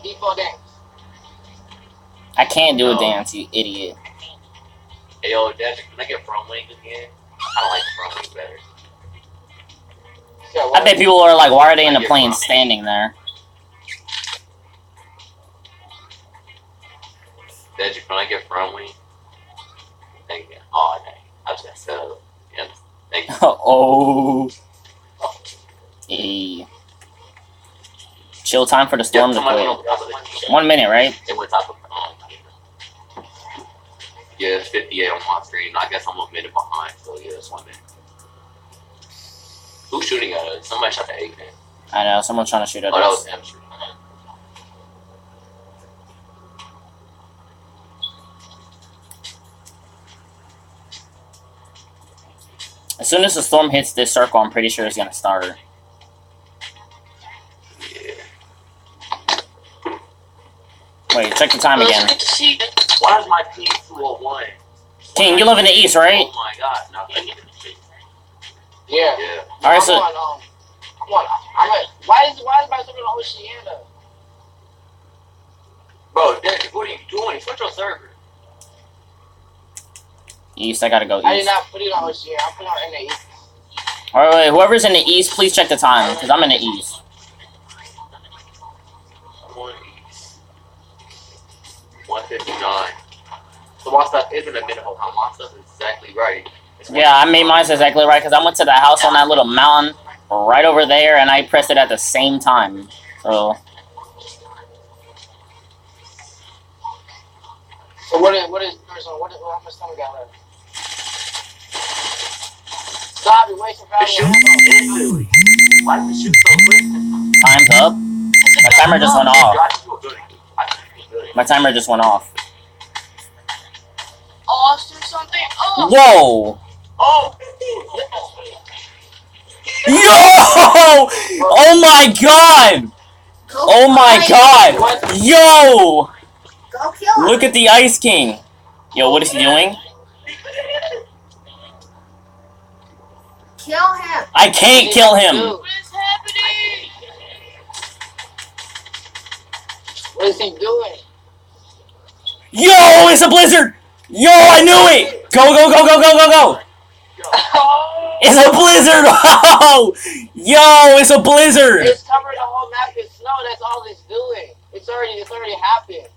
default dance. I can't do a dance, you idiot. Hey, yo, Dad, can I get front wing again? I like front wing better. So, I bet people are like, why are they in the plane standing there? Dad, can I get front wing? Thank you. Oh, dang. I was gonna sell. Yeah. Thank you. Oh. Hey. Chill time for the storm to quit. 1 minute, right? It went top of yeah, it's 58 on my screen. I guess I'm a minute behind, so yeah, it's 1 minute. Who's shooting at us? Somebody shot the AK. I know, someone's trying to shoot at Oh, that us. was him shooting. As soon as the storm hits this circle, I'm pretty sure it's gonna start. Yeah. Wait, check the time again. Why is my ping 201? King, you live in the east, right? Oh my god, no, yeah. yeah. Alright, so... Why is my server in Oceania? Bro, Derek, what are you doing? Switch your server. East, I gotta go I did east. not put it on Oceania. I put it in the east. Alright, wait, whoever's in the east, please check the time, because I'm in the east. I'm on east. 159. So my stuff isn't a minute. My stuff is exactly right. Yeah, I made mine exactly right, because I went to the house on that little mountain right over there, and I pressed it at the same time. So... So what is how much time we got left? Stop, you're wasting The shoot instantly. Why does it shoot so quick? Time's up. My timer just went off. My timer just went off. Austin something. Oh. Whoa! Oh! Yo! Oh my god! Oh my god! Yo! Go kill him. Look at the Ice King! Yo, what is he doing? Kill him. I can't kill him! What is happening? What is he doing? Yo! It's a blizzard! Yo, I knew it! Go, go, go, go, go, go, go! It's a blizzard! Oh! Yo, it's a blizzard! It's covered the whole map in snow. That's all it's doing. It's already happened.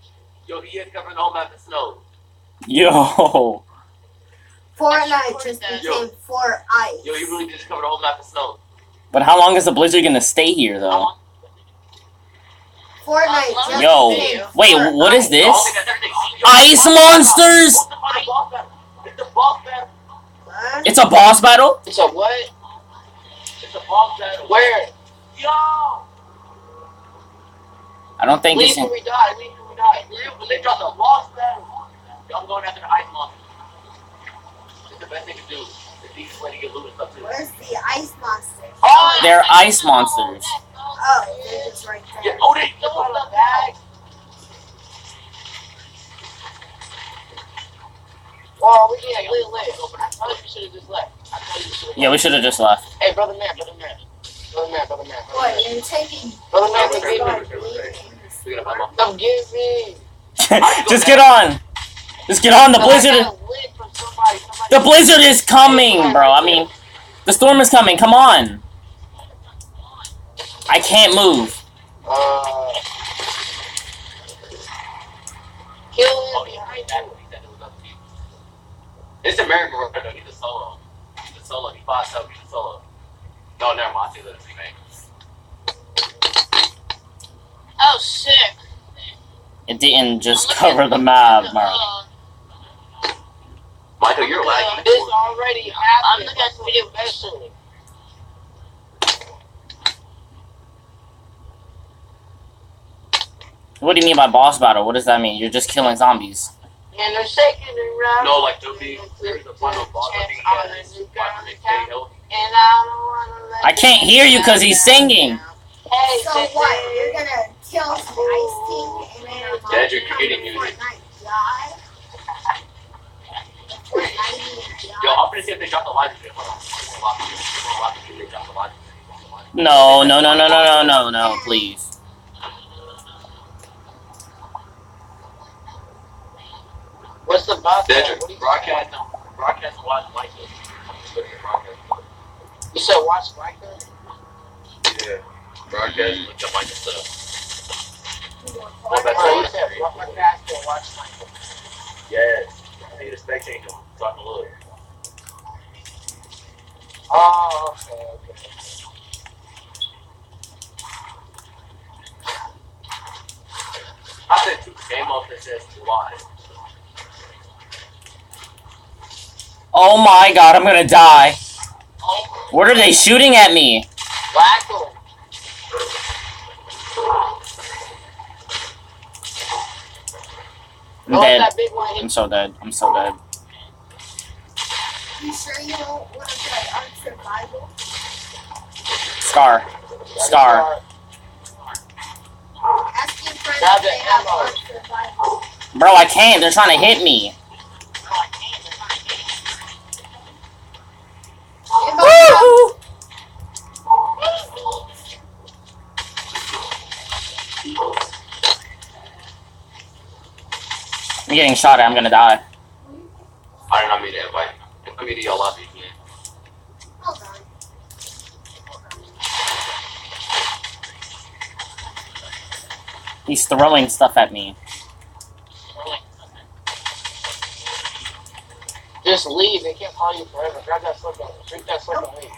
Yo, he is covering the whole map in snow. Yo! Fortnite just Yo. became for ice. Yo, he really just covered the whole map in snow. But how long is the blizzard gonna stay here, though? Fortnite just Yo, became wait, for what is ice. this? Ice monsters! It's a boss battle. What? It's a boss battle? It's a what? It's a boss battle. Where? Yo! I don't think Leave it's... when we die. Leave when we die. But they dropped a boss battle. Yo, I'm going after the ice monster. It's the best thing to do. It's the easiest way to get loot and stuff too. Where's the ice monster? Oh, They're ice monsters. Oh, they're just right Yeah, there. oh, they stole the bag. well, we can't lit. I told you we should have just left. I told you we should have Yeah, we should have just left. Hey, brother man. What, you're taking... Brother man, Brother give man. me. Come give me. Just get on! Just get on, the blizzard... I got lit from somebody. The blizzard is coming, bro. I mean, the storm is coming. Come on. I can't move. Kill Oh, him yeah, behind that you. one, he said it was up to you. It's American Road, though. He's a solo. He's a solo. He by himself. He's a solo. No, never mind. I think that's remake. Oh, sick. It didn't just cover the map, bro. Michael, you're lagging. This already I'm happened. looking at the video Especially. What do you mean by boss battle? What does that mean? You're just killing zombies. And they're shaking around. No, like there's a final boss. I think he has 500k health. And I don't wanna let I can't hear you because he's singing. Hey, So what? You're gonna kill the Ice King and then our Dad, you're creating music. Fortnite die? Fortnite Yo, die? I'm gonna see if they drop the live stream. Hold on. They drop the live stream. No, no, no, no, no, no, no, no, please. What's about that? Dedrick, What do you broadcast and watch Michael. You said watch Michael? Yeah. Broadcast and look at Michael stuff. Oh, you said broadcast and watch Michael. Yes. I need to spectate him. So I can look. Oh, okay. I said two game off that says live. Oh my god, I'm gonna die. What are they shooting at me? Wacko. I'm Oh, dead. that big one hit I'm so dead. I'm so dead. You sure you don't want to play Ark Survival? Scar. Scar. Ask your friends Grab if the they have ammo. Ark Survival. Bro, I can't. They're trying to hit me. Woohoo! I'm getting shot at. I'm gonna die. I did not mean to invite. If I mean to yell lobby again. Hold on. He's throwing stuff at me. Just leave. They can't follow you forever. Grab that slip and drink that slip and leave.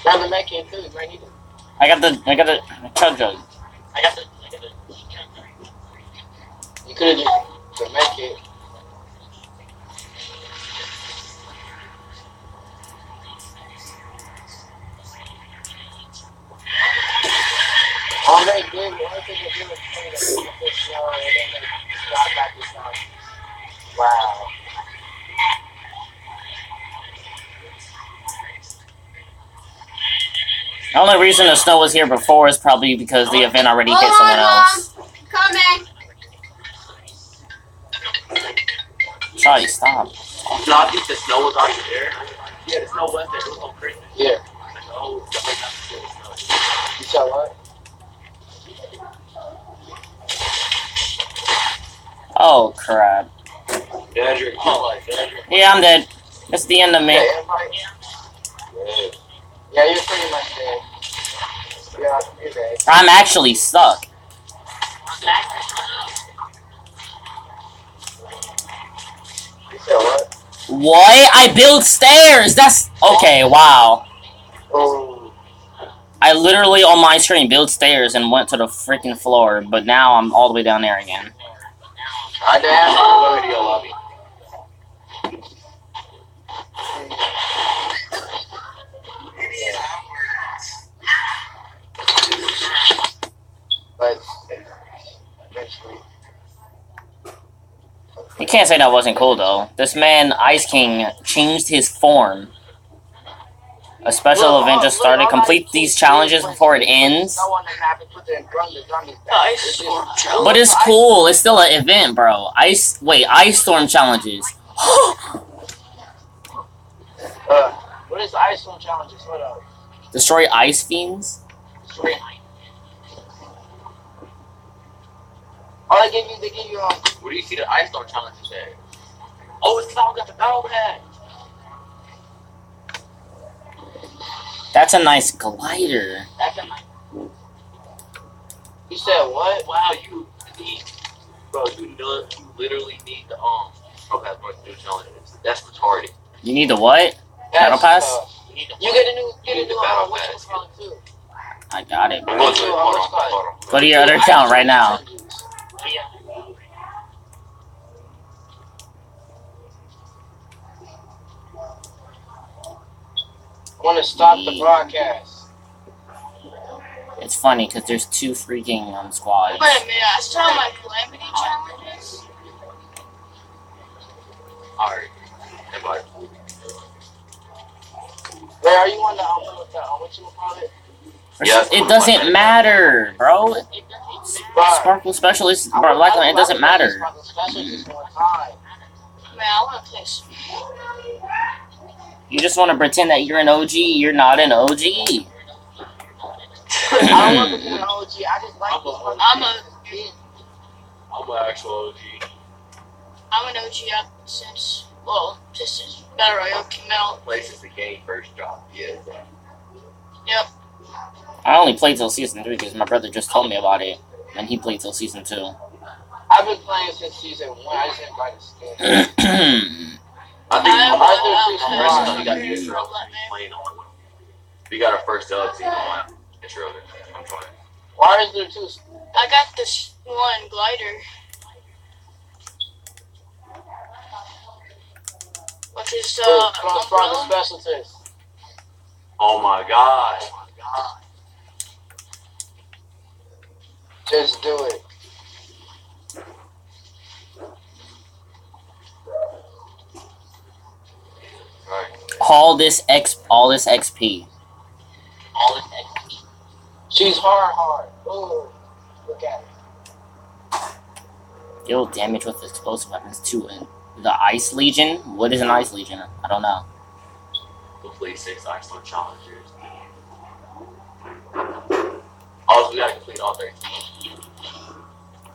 Grab the med kit too. You might need it. I got the chug jug. You could have just the med kit. All they did, the only thing they did was clean the snow and then they got back this time. Wow. The only reason the snow was here before is probably because the event already hit someone else. Coming. Shotty, stop. No, I think the snow was already there. Yeah, the snow was there. It was on Christmas. Yeah. Like, oh, stuff like that. You said what? Oh crap. Dedrick, Dedrick. Yeah, I'm dead. That's the end of me. Yeah, yeah, you're pretty much dead. Yeah, you're dead. I'm actually stuck. You said what? What? I built stairs! That's... Okay, wow. Oh. I literally on my screen built stairs and went to the freaking floor, but now I'm all the way down there again. I damn. Go to your lobby. But eventually. You can't say that wasn't cool, though. This man, Ice King, changed his form. A special event just started. Complete these challenges before it ends. No one happened to put the zombies back. Ice storm challenge. But it's cool. It's still an event, bro. Ice storm challenges. What is the ice storm challenges? What up? Destroy ice fiends? Oh, they give you Where do you see the ice storm challenge today? Oh, it's all got the battle pad. That's a nice glider. You said what? Wow, you need, bro. You literally need the pro pass more to do challenges. That's retarded. You need the what? Battle pass? You get a new what's called too. I got it, bro. Hold on. Go to your other account right now. I want to stop the broadcast. It's funny because there's two freaking squads. Wait a minute, I saw my calamity challenges. Alright. Everybody. Where are you on the with the what you call it? Yes. It doesn't matter, bro. Bruh. Sparkle Specialist, bro, like, it doesn't matter. Sparkle Specialist one time. Man, I want to play some. You just want to pretend that you're an OG. You're not an OG. I don't want to be an OG. I just like this one. I'm an actual OG. I'm an OG since Battle Royale came out. Play since the game first dropped. Yeah. Yep. I only played till season 3 because my brother just told me about it, and he played till season 2. I've been playing since season 1. I just didn't buy the skin. I think I we got the intro playing on. We got our first dub season 1 intro. I'm trying. Why is there 2? I got this one glider, which is From the umbrella. special test. Oh my god. Just do it. all this XP. All this XP. She's hard. Ooh. Look at it. Deal damage with explosive weapons too. And the Ice Legion? What is an Ice Legion? I don't know. Complete 6 Iceland challengers. Also, we gotta complete all 13.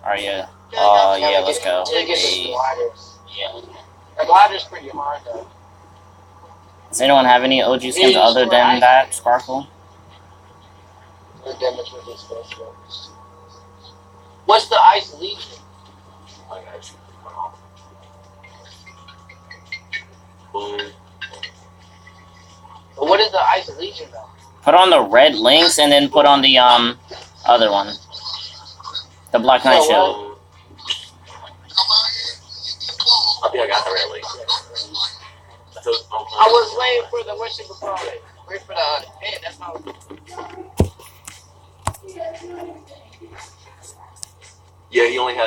Alright, yeah. Yeah, Let's go. Let me get the Hey. gliders. Yeah. The glider's pretty hard though. Does anyone have any OG skins other than that, Sparkle? The damage with this special. What's the Ice Legion? I got you. Boom. But what is the Ice Legion though? Put on the red links and then put on the other one. The Black Knight shield. I think I got the red link. I was waiting for the what's it called? Wait for the hit. That's not. Yeah, he only has